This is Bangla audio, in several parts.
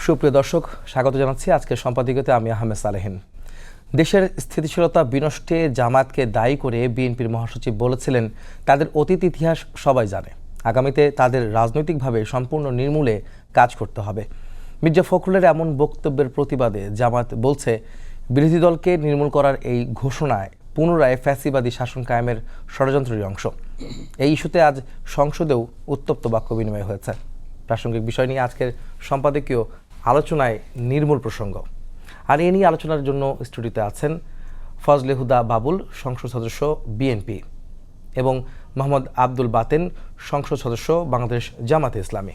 সুপ্রিয় দর্শক, স্বাগত জানাচ্ছি আজকের সম্পাদকীয়তে। আমি আহমেদ সালেহীন। দেশের স্থিতিশীলতা বিনষ্টে জামায়াতকে দায়ী করে বিএনপির মহাসচিব বলেছিলেন, তাদের অতীত ইতিহাস সবাই জানে, আগামীতে তাদের রাজনৈতিকভাবে সম্পূর্ণ নির্মূলে কাজ করতে হবে। মির্জা ফখরুলের এমন বক্তব্যের প্রতিবাদে জামায়াত বলছে, বিরোধী দলকে নির্মূল করার এই ঘোষণায় পুনরায় ফ্যাসিবাদী শাসন কায়েমের ষড়যন্ত্রের অংশ। এই ইস্যুতে আজ সংসদেও উত্তপ্ত বাক্য বিনিময় হয়েছে। প্রাসঙ্গিক বিষয় নিয়ে আজকের সম্পাদকীয় আলোচনায় নির্মূল প্রসঙ্গ। আর এ নিয়ে আলোচনার জন্য স্টুডিওতে আছেন ফজলে হুদা বাবুল, সংসদ সদস্য বিএনপি, এবং মোহাম্মদ আব্দুল বাতেন, সংসদ সদস্য বাংলাদেশ জামাতে ইসলামী।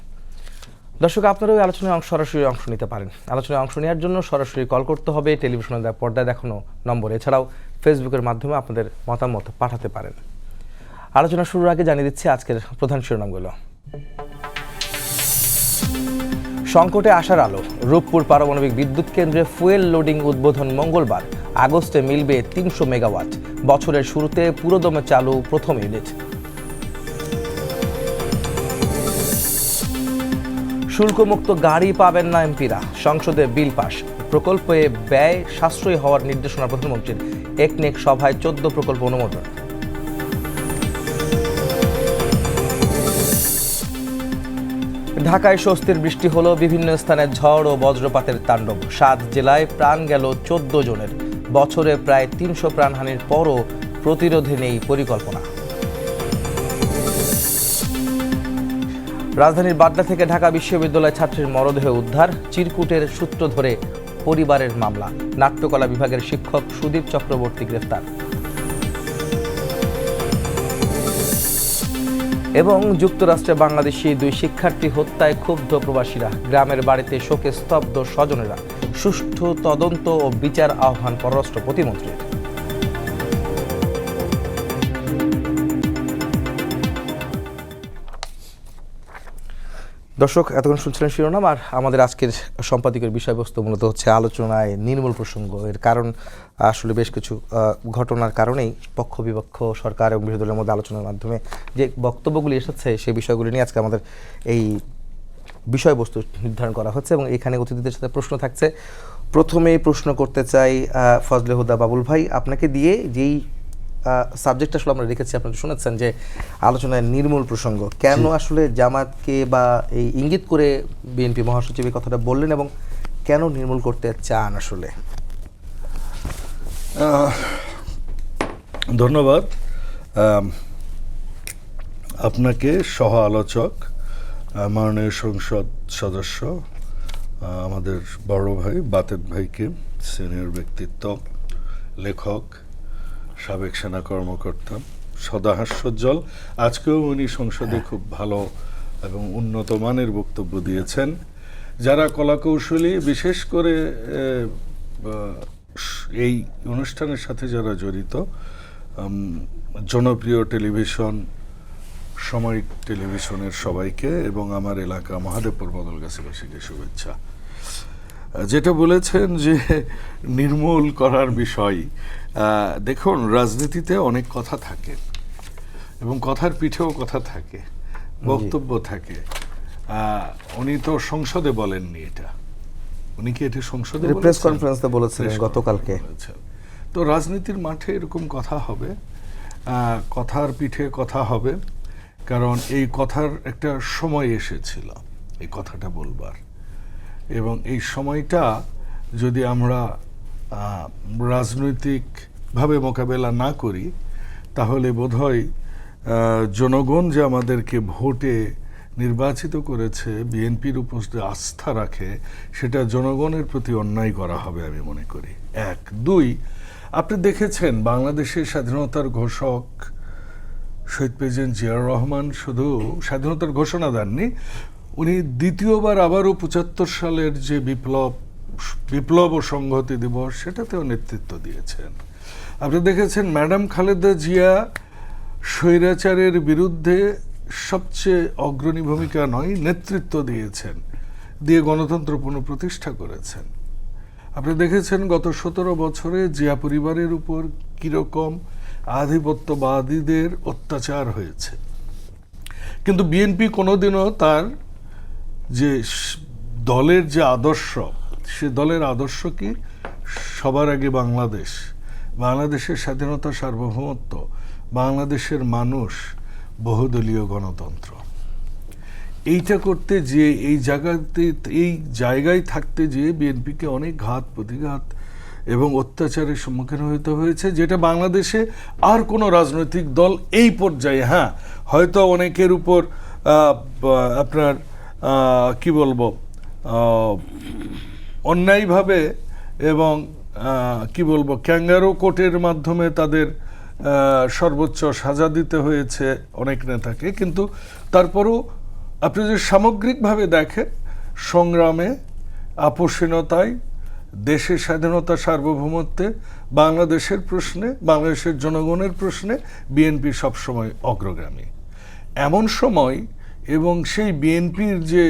দর্শক, আপনারাও এই আলোচনায় সরাসরি অংশ নিতে পারেন। আলোচনায় অংশ নেওয়ার জন্য সরাসরি কল করতে হবে টেলিভিশনের পর্দায় দেখানো নম্বর। এছাড়াও ফেসবুকের মাধ্যমে আপনাদের মতামত পাঠাতে পারেন। আলোচনা শুরুর আগে জানিয়ে দিচ্ছি আজকের প্রধান শিরোনামগুলো। সংকটে আসার আলো, রূপপুর পারমাণবিক বিদ্যুৎ কেন্দ্রে ফুয়েল লোডিং উদ্বোধন মঙ্গলবার। আগস্টে মিলবে 300 মেগাওয়াট। বছরের শুরুতে পুরোদমে চালু প্রথম ইউনিট। শুল্কমুক্ত গাড়ি পাবেন না এমপিরা, সংসদে বিল পাস। প্রকল্পে ব্যয় সাশ্রয়ী হওয়ার নির্দেশনা প্রধানমন্ত্রীর। একনেক সভায় 14 প্রকল্প অনুমোদন। ঢাকায় স্বস্তির বৃষ্টি হলো, বিভিন্ন স্থানে ঝড় ও বজ্রপাতের তাণ্ডব। 7 জেলায় প্রাণ গেল 14 জনের। বছরে প্রায় 300 প্রাণহানির পরও প্রতিরোধে নেই পরিকল্পনা। রাজধানীর বাড্ডা থেকে ঢাকা বিশ্ববিদ্যালয় ছাত্রীর মরদেহ উদ্ধার। চিরকুটের সূত্র ধরে পরিবারের মামলা। নাট্যকলা বিভাগের শিক্ষক সুদীপ চক্রবর্তী গ্রেফতার। এবং যুক্তরাষ্ট্রে বাংলাদেশি 2 শিক্ষার্থী হত্যায় ক্ষুব্ধ প্রবাসীরা। গ্রামের বাড়িতে শোকে স্তব্ধ স্বজনেরা। সুষ্ঠু তদন্ত ও বিচার আহ্বান পররাষ্ট্র প্রতিমন্ত্রীর। দর্শক, এতক্ষণ শুনছিলেন শিরোনাম। আর আমাদের আজকের সম্পাদকের বিষয়বস্তু মূলত হচ্ছে আলোচনায় নির্মূল প্রসঙ্গ। এর কারণ আসলে বেশ কিছু ঘটনার কারণেই পক্ষ বিপক্ষ, সরকার এবং বিরোধী দলের মধ্যে আলোচনার মাধ্যমে যে বক্তব্যগুলি এসেছে সেই বিষয়গুলি নিয়ে আজকে আমাদের এই বিষয়বস্তু নির্ধারণ করা হচ্ছে। এবং এখানে অতিথিদের সাথে প্রশ্ন থাকছে। প্রথমেই প্রশ্ন করতে চাই ফজলে হুদা বাবুল ভাই, আপনাকে দিয়ে যেই সাবজেক্ট আসলে আমরা রেখেছি, আপনারা শুনেছেন যে আলোচনায় নির্মূল প্রসঙ্গ। কেন আসলে জামাতকে বা এই ইঙ্গিত করে বিএনপি মহাসচিব এই কথাটা বললেন এবং কেন নির্মূল করতে চান আসলে? ধন্যবাদ আপনাকে, সহ আলোচক, মাননীয় সংসদ সদস্য আমাদের বড় ভাই বাতেন ভাইকে, সিনিয়র ব্যক্তিত্ব, লেখক, সাবেক সেনা কর্মকর্তা, সদা হাস্যোজ্জ্বল। আজকেও উনি সংসদে খুব ভালো এবং উন্নত মানের বক্তব্য দিয়েছেন। যারা কলাকৌশলী, বিশেষ করে এই অনুষ্ঠানের সাথে যারা জড়িত, জনপ্রিয় টেলিভিশন, সাময়িক টেলিভিশনের সবাইকে এবং আমার এলাকা মহাদেবপুর বদলগাছিবাসীকে শুভেচ্ছা। যেটা বলেছেন যে নির্মূল করার বিষয়, দেখুন, রাজনীতিতে অনেক কথা থাকে এবং কথার পিঠেও কথা থাকে, বক্তব্য থাকে। উনি তো সংসদে বলেননি এটা, উনি কি এটা সংসদে প্রেস কনফারেন্সে বলেছিলেন গতকালকে। তো রাজনীতির মাঠে এরকম কথা হবে, কথার পিঠে কথা হবে, কারণ এই কথার একটা সময় এসেছিল এই কথাটা বলবার। এবং এই সময়টা যদি আমরা রাজনৈতিকভাবে মোকাবেলা না করি, তাহলে বোধহয় জনগণ যে আমাদেরকে ভোটে নির্বাচিত করেছে, বিএনপির উপর যে আস্থা রাখে, সেটা জনগণের প্রতি অন্যায় করা হবে আমি মনে করি। 1, 2, আপনি দেখেছেন বাংলাদেশের স্বাধীনতার ঘোষক শহীদ প্রেসিডেন্ট জিয়াউর রহমান শুধু স্বাধীনতার ঘোষণা দেননি, উনি দ্বিতীয়বার আবারও 75 সালের যে বিপ্লব ও সংহতি দিবস, সেটাতেও নেতৃত্ব দিয়েছেন। আপনি দেখেছেন ম্যাডাম খালেদা জিয়া স্বৈরাচারের বিরুদ্ধে সবচেয়ে অগ্রণী ভূমিকা নয়, নেতৃত্ব দিয়েছেন, দিয়ে গণতন্ত্র পুনঃপ্রতিষ্ঠা করেছেন। আপনি দেখেছেন গত 17 বছরে জিয়া পরিবারের উপর কিরকম আধিপত্যবাদীদের অত্যাচার হয়েছে। কিন্তু বিএনপি কোনোদিনও তার যে দলের যে আদর্শ, সে দলের আদর্শ কি? সবার আগে বাংলাদেশ, বাংলাদেশের স্বাধীনতা, সার্বভৌমত্ব, বাংলাদেশের মানুষ, বহুদলীয় গণতন্ত্র। এইটা করতে যে এই জায়গায় থাকতে যেয়ে বিএনপিকে অনেক ঘাত প্রতিঘাত এবং অত্যাচারের সম্মুখীন হতে হয়েছে, যেটা বাংলাদেশে আর কোনো রাজনৈতিক দল এই পর্যায়ে, হ্যাঁ হয়তো অনেকের উপর আপনার কি বলবো অন্যায়ভাবে এবং কি বলবো ক্যাঙ্গারো কোর্টের মাধ্যমে তাদের সর্বোচ্চ সাজা দিতে হয়েছে অনেক নেতাকে, কিন্তু তারপরও আপনি যদি সামগ্রিকভাবে দেখেন, সংগ্রামে, আপোষহীনতায়, দেশের স্বাধীনতা, সার্বভৌমত্বে, বাংলাদেশের প্রশ্নে, বাংলাদেশের জনগণের প্রশ্নে বিএনপি সবসময় অগ্রগামী। এমন সময় এবং সেই বিএনপির যে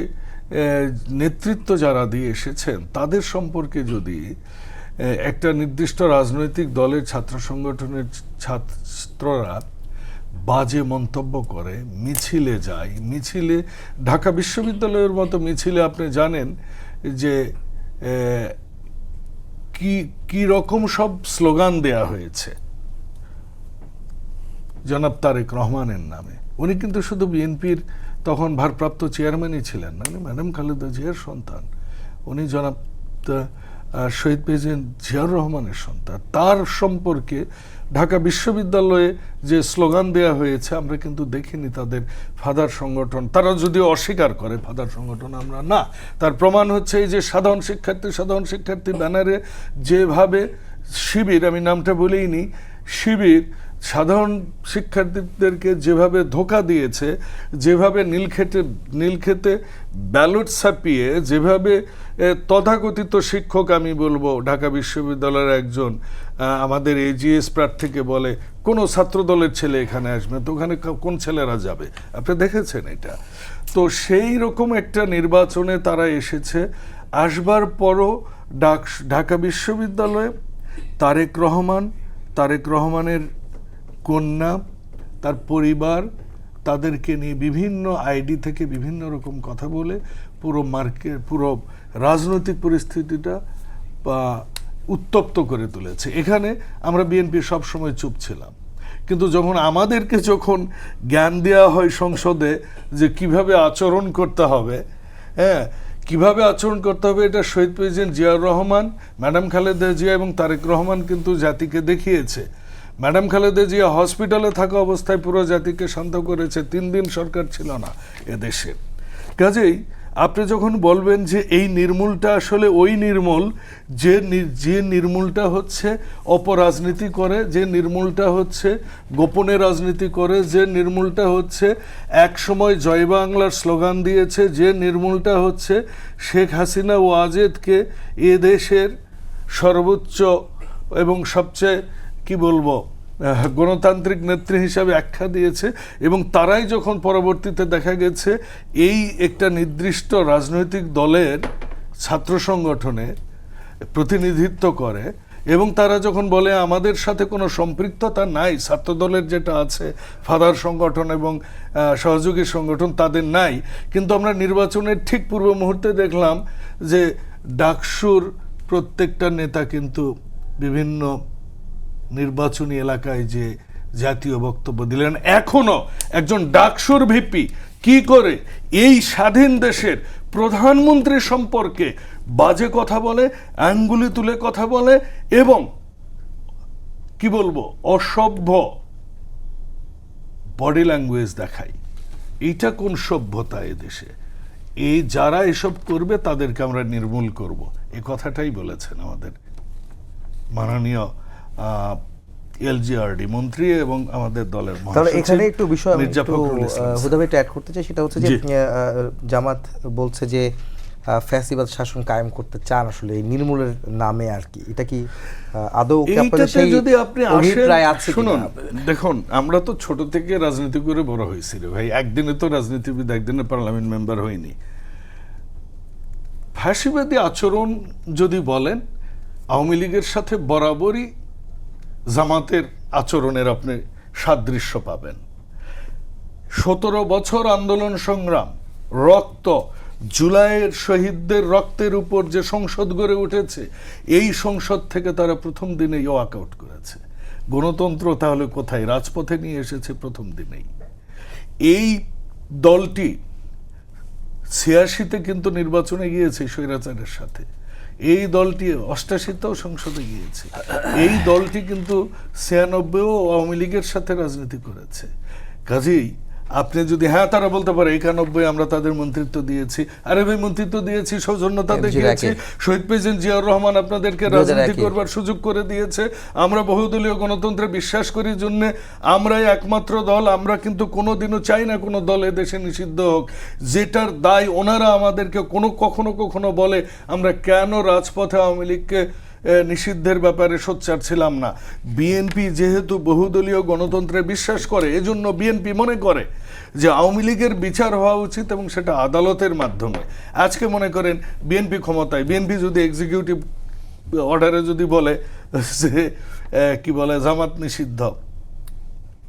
নেতৃত্ব যারা দিয়ে এসেছেন তাদের সম্পর্কে যদি একটা নির্দিষ্ট রাজনৈতিক দলের ছাত্র সংগঠনের ছাত্ররা বাজে মন্তব্য করে, মিছিলে যায়, মিছিলে ঢাকা বিশ্ববিদ্যালয়ের মতো মিছিলে আপনি জানেন যে কি রকম সব স্লোগান দেয়া হয়েছে জনাব তারেক রহমানের নামে। উনি কিন্তু শুধু বিএনপির তখন ভারপ্রাপ্ত চেয়ারম্যানই ছিলেন না, ম্যাডাম খালেদা জিয়ার সন্তান, উনি জনাব শহীদ প্রেসিডেন্ট জিয়াউর রহমানের সন্তান। তার সম্পর্কে ঢাকা বিশ্ববিদ্যালয়ে যে স্লোগান দেয়া হয়েছে, আমরা কিন্তু দেখিনি তাদের ফাদার সংগঠন, তারা যদিও অস্বীকার করে ফাদার সংগঠন আমরা না, তার প্রমাণ হচ্ছে এই যে সাধারণ শিক্ষার্থী ব্যানারে যেভাবে শিবির, আমি নামটা বলেইনি, শিবির সাধারণ শিক্ষার্থীদেরকে যেভাবে ধোঁকা দিয়েছে, যেভাবে নীলক্ষেতে ব্যালট ছাপিয়ে, যেভাবে তথাকথিত শিক্ষক, আমি বলবো ঢাকা বিশ্ববিদ্যালয়ের একজন আমাদের এজিএস প্রার্থীকে বলে কোনো ছাত্র দলের ছেলে এখানে আসবে তো ওখানে কোন ছেলেরা যাবে, আপনি দেখেছেন এটা। তো সেই রকম একটা নির্বাচনে তারা এসেছে, আসবার পরও ঢাকা বিশ্ববিদ্যালয়ে তারেক রহমানের কন্যা, তার পরিবার, তাদেরকে নিয়ে বিভিন্ন আইডি থেকে বিভিন্ন রকম কথা বলে পুরো রাজনৈতিক পরিস্থিতিটা উত্তপ্ত করে তুলেছে। এখানে আমরা বিএনপি সবসময় চুপ ছিলাম, কিন্তু আমাদেরকে যখন জ্ঞান দেওয়া হয় সংসদে যে কিভাবে আচরণ করতে হবে, হ্যাঁ কিভাবে আচরণ করতে হবে, এটা শহীদ প্রেসিডেন্ট জিয়াউর রহমান, ম্যাডাম খালেদা জিয়া এবং তারেক রহমান কিন্তু জাতিকে দেখিয়েছে। ম্যাডাম খালেদা জিয়া হসপিটালে থাকা অবস্থায় পুরো জাতিকে শান্ত করেছে, 3 দিন সরকার ছিল না এদেশে। কাজেই আপনি যখন বলবেন যে এই নির্মূলটা আসলে ওই নির্মূল যে নির্মূলটা হচ্ছে অপরাজনীতি করে, যে নির্মূলটা হচ্ছে গোপনে রাজনীতি করে, যে নির্মূলটা হচ্ছে এক সময় জয় বাংলার স্লোগান দিয়েছে, যে নির্মূলটা হচ্ছে শেখ হাসিনা ও ওয়াজেদকে এ দেশের সর্বোচ্চ এবং সবচেয়ে কি বলবো গণতান্ত্রিক নেত্রী হিসাবে আখ্যা দিয়েছে, এবং তারাই যখন পরবর্তীতে দেখা গেছে এই একটা নির্দিষ্ট রাজনৈতিক দলের ছাত্র সংগঠনে প্রতিনিধিত্ব করে, এবং তারা যখন বলে আমাদের সাথে কোনো সম্পৃক্ততা নাই, ছাত্র দলের যেটা আছে ফাদার সংগঠন এবং সহযোগী সংগঠন তাদের নাই, কিন্তু আমরা নির্বাচনের ঠিক পূর্ব মুহূর্তে দেখলাম যে ডাকসুর প্রত্যেকটা নেতা কিন্তু বিভিন্ন নির্বাচনী এলাকায় যে জাতীয় বক্তব্য দিলেন। এখনো একজন ডাকসুর ভিপি কি করে এই স্বাধীন দেশের প্রধানমন্ত্রী সম্পর্কে বাজে কথা বলে, আঙ্গুলি তুলে কথা বলে এবং কি বলবো অসভ্য বডি ল্যাঙ্গুয়েজ দেখায়, এইটা কোন সভ্যতা এদেশে? এই যারা এসব করবে তাদেরকে আমরা নির্মূল করব, এই কথাটাই বলেছেন আমাদের মাননীয় এলজিআরডি মন্ত্রী এবং আমাদের দলের মহাসচিব। এখানে একটু বিষয় হুদাভাই অ্যাড করতে চাই, সেটা হচ্ছে যে জামাত বলছে যে ফ্যাসিবাদ শাসন কায়েম করতে চান আসলে এই নির্মূলের নামে আর কি, এটা কি আদৌ যদি আপনি শুনুন, দেখুন আমরা তো ছোট থেকে রাজনীতি করে বড় হয়েছি রে ভাই, একদিনে তো রাজনীতিবিদ, একদিনে পার্লামেন্ট মেম্বার হয়নি। ফ্যাসিবাদী আচরণ যদি বলেন, আওয়ামী লীগের সাথে বরাবরই জামাতের আচরণের আপনি সাদৃশ্য পাবেন। 17 বছর আন্দোলন সংগ্রাম, রক্ত, জুলাইয়ের শহীদদের রক্তের উপর যে সংসদ গড়ে উঠেছে, এই সংসদ থেকে তারা প্রথম দিনেই ওয়াকআউট করেছে। গণতন্ত্র তাহলে কোথায়? রাজপথে নিয়ে এসেছে প্রথম দিনেই। এই দলটি 86-তে কিন্তু নির্বাচনে গিয়েছে স্বৈরাচারের সাথে, এই দলটি 88-তেও সংসদে গিয়েছে, এই দলটি কিন্তু 96-ও আওয়ামী লীগের সাথে রাজনীতি করেছে। কাজেই আপনি যদি তারা বলতে পারে 91 আমরা তাদের মন্ত্রিত্ব দিয়েছি, আরে ভাই মন্ত্রিত্ব দিয়েছি, সৌজন্যতা দেখিয়েছি, শহীদ প্রেসিডেন্ট জিয়াউর রহমান আপনাদেরকে রাজনীতি করবার সুযোগ করে দিয়েছে। আমরা বহুদলীয় গণতন্ত্রে বিশ্বাস করি জন্য আমরাই একমাত্র দল, আমরা কিন্তু কোনোদিনও চাই না কোনো দল দেশে নিষিদ্ধ হোক, যেটার দায় ওনারা আমাদেরকে কখনো কখনো বলে আমরা কেন রাজপথে আওয়ামী লীগকে নিষিদ্ধের ব্যাপারে সোচ্চার ছিলাম না। বিএনপি যেহেতু বহুদলীয় গণতন্ত্রে বিশ্বাস করে, এজন্য বিএনপি মনে করে যে আওয়ামী লীগের বিচার হওয়া উচিত এবং সেটা আদালতের মাধ্যমে। আজকে মনে করেন বিএনপি ক্ষমতায়, বিএনপি যদি এক্সিকিউটিভ অর্ডারে যদি বলে যে কি বলে জামাত নিষিদ্ধ,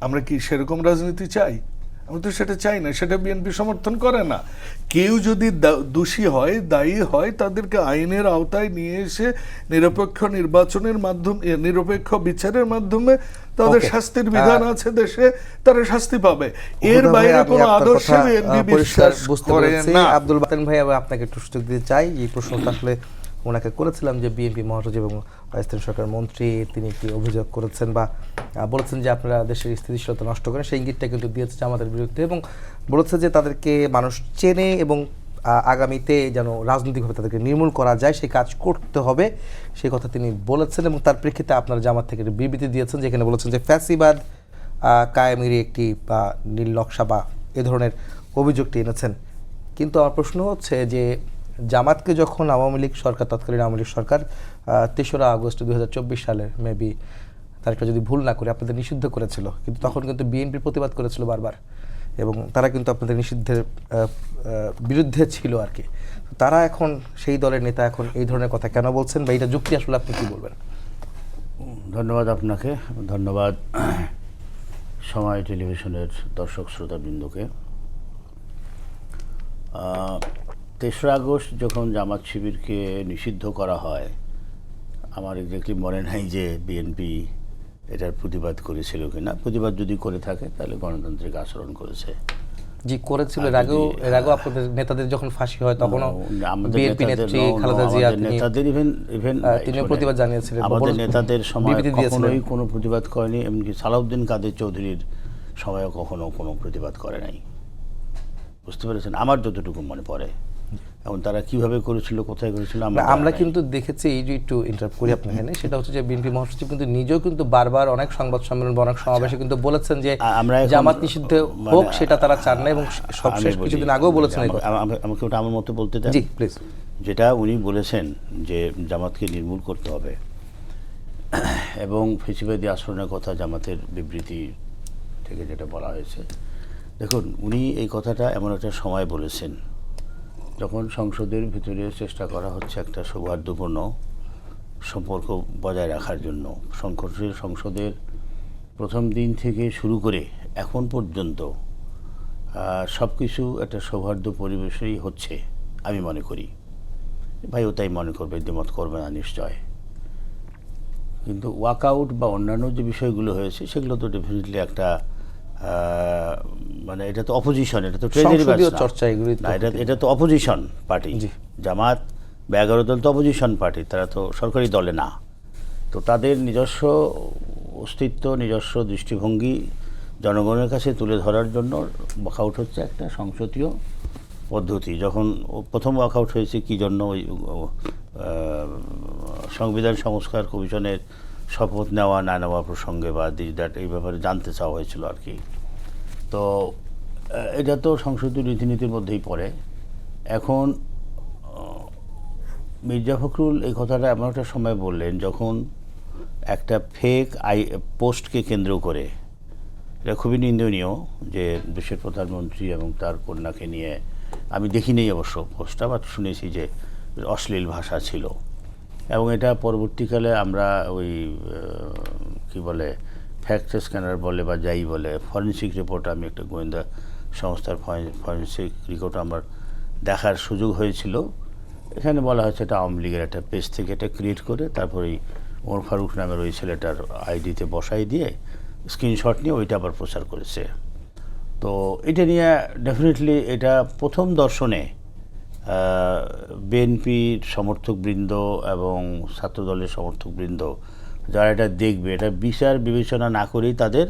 আমরা কি সেরকম রাজনীতি চাই? আমি তো সেটা চাই না, সেটা বিএনপি সমর্থন করে না। কেউ যদি দোষী হয়, দায়ী হয়, তাদেরকে আইনের আওতায় নিয়ে এসে নিরপেক্ষ নির্বাচনের মাধ্যমে, নিরপেক্ষ বিচারের মাধ্যমে তাদের শাস্তির বিধান আছে দেশে, তারা শাস্তি পাবে। এর বাইরে কোনো আদর্শে বিএনপি বিশ্বাস করে না। আব্দুল বাতেন ভাই, আপনাকে একটু সুযোগ দিতে চাই। এই প্রশ্নটা আসলে ওনাকে করেছিলাম যে বিএনপি মহাসচিব এবং স্থানীয় সরকার মন্ত্রী তিনি একটি অভিযোগ করেছেন বা বলেছেন যে আপনারা দেশের স্থিতিশীলতা নষ্ট করেন, সেই ইঙ্গিতটা কিন্তু দিয়েছে আমাদের বিরুদ্ধে, এবং বলেছে যে তাদেরকে মানুষ চেনে এবং আগামীতে যেন রাজনৈতিকভাবে তাদেরকে নির্মূল করা যায় সেই কাজ করতে হবে, সেই কথা তিনি বলেছেন। এবং তার প্রেক্ষিতে আপনার জামাত থেকে একটি বিবৃতি দিয়েছেন যেখানে বলেছেন যে ফ্যাসিবাদ কায়েমেরই একটি নীল নকশা বা এ ধরনের অভিযোগটি এনেছেন। কিন্তু আমার প্রশ্ন হচ্ছে যে জামাতকে যখন আওয়ামী লীগ সরকার, তৎকালীন আওয়ামী লীগ সরকার 3রা আগস্ট 2024 সালের মেবি তারিখটা যদি ভুল না করে আপনাদের নিষিদ্ধ করেছিল, কিন্তু তখন কিন্তু বিএনপি প্রতিবাদ করেছিল বারবার এবং তারা কিন্তু আপনাদের নিষিদ্ধের বিরুদ্ধে ছিল আর কি। তারা এখন সেই দলের নেতা এখন এই ধরনের কথা কেন বলছেন বা এটা যুক্তি আসলে আপনি কি বলবেন? ধন্যবাদ আপনাকে, ধন্যবাদ সময় টেলিভিশনের দর্শক শ্রোতাবৃন্দকে। 3রা আগস্ট যখন জামাত শিবিরকে নিষিদ্ধ করা হয়, আমার এক্স্যাক্টলি মনে নাই যে বিএনপি এটার প্রতিবাদ করেছিল কিনা। প্রতিবাদ যদি করে থাকে তাহলে গণতান্ত্রিক আচরণ করেছে। জি করেছিল। এর আগেও আপনাদের নেতাদের যখন ফাঁসি হয় তখনও বিএনপি নেত্রী খালেদা জিয়া নেতাদের ইভেন তিনি প্রতিবাদ জানিয়েছিলেন। আমাদের নেতাদের সময় কখনোই কোনো প্রতিবাদ করেনি, এমনকি সালাউদ্দিন কাদের চৌধুরীর সময়ও কখনো কোনো প্রতিবাদ করে নাই। বুঝতে পেরেছেন? আমার যতটুকু মনে পড়ে। এখন তারা কিভাবে করেছিল, কোথায় করেছিল আমরা কিন্তু দেখেছি। এই যে একটু ইন্টারাপ্ট করি আপনার এখানে, সেটা হচ্ছে যে বিএনপি মহাসচিব কিন্তু নিজেও কিন্তু বারবার অনেক সংবাদ সম্মেলন, অনেক সমাবেশে কিন্তু বলেছেন যে জামাত নিষিদ্ধ হোক সেটা তারা চান না, এবং সবশেষ কিছুদিন আগেও বলেছেন। আমাকে ওটা আমার মতো বলতে দেন। জি প্লিজ। যেটা উনি বলেছেন যে জামাতকে নির্মূল করতে হবে এবং ফেসিবাদী আচরণের কথা জামাতের বিবৃতি থেকে যেটা বলা হয়েছে, দেখুন উনি এই কথাটা এমন একটা সময় বলেছেন যখন সংসদের ভিতরে চেষ্টা করা হচ্ছে একটা সৌহার্দ্যপূর্ণ সম্পর্ক বজায় রাখার জন্য। সংসদের প্রথম দিন থেকে শুরু করে এখন পর্যন্ত সব কিছু একটা সৌহার্দ্য পরিবেশেই হচ্ছে আমি মনে করি। ভাইও তাই মনে করবে, দ্বিমত করবে না নিশ্চয়। কিন্তু ওয়াকআউট বা অন্যান্য যে বিষয়গুলো হয়েছে সেগুলো তো ডেফিনেটলি একটা মানে এটা তো অপোজিশন, এটা তো এটা তো অপোজিশন পার্টি। জামাত বা 11 দল তো অপোজিশন পার্টি, তারা তো সরকারি দলে না। তো তাদের নিজস্ব অস্তিত্ব, নিজস্ব দৃষ্টিভঙ্গি জনগণের কাছে তুলে ধরার জন্য ওয়াকআউট হচ্ছে একটা সংসদীয় পদ্ধতি। যখন প্রথম ওয়াকআউট হয়েছে কী জন্য, ওই সংবিধান সংস্কার কমিশনের শপথ নেওয়া না নেওয়া প্রসঙ্গে বা এই ব্যাপারে জানতে চাওয়া হয়েছিল আর কি। তো এটা তো সংসদীয় রীতিনীতির মধ্যেই পড়ে। এখন মির্জা ফখরুল এই কথাটা এমন একটা সময় বললেন যখন একটা ফেক পোস্টকে কেন্দ্র করে, এটা খুবই নিন্দনীয় যে দেশের প্রধানমন্ত্রী এবং তার কন্যাকে নিয়ে, আমি দেখিনি অবশ্য পোস্টটা, বাট শুনেছি যে অশ্লীল ভাষা ছিল। এবং এটা পরবর্তীকালে আমরা ওই কি বলে ফ্যাক্ট স্ক্যানার বলে বা যাই বলে ফরেনসিক রিপোর্ট, আমি একটা গোয়েন্দা সংস্থার ফরেনসিক রিপোর্ট আমার দেখার সুযোগ হয়েছিল। এখানে বলা হয়েছে এটা আওয়ামী লীগের একটা পেজ থেকে এটা ক্রিয়েট করে তারপরে ওমর ফারুক নামের ওই ছেলেটার আইডিতে বসাই দিয়ে স্ক্রিনশট নিয়ে ওইটা আবার প্রচার করেছে। তো এটা নিয়ে ডেফিনেটলি এটা প্রথম দর্শনে বিএনপির সমর্থকবৃন্দ এবং ছাত্রদলের সমর্থকবৃন্দ যারা এটা দেখবে, এটা বিচার বিবেচনা না করেই তাদের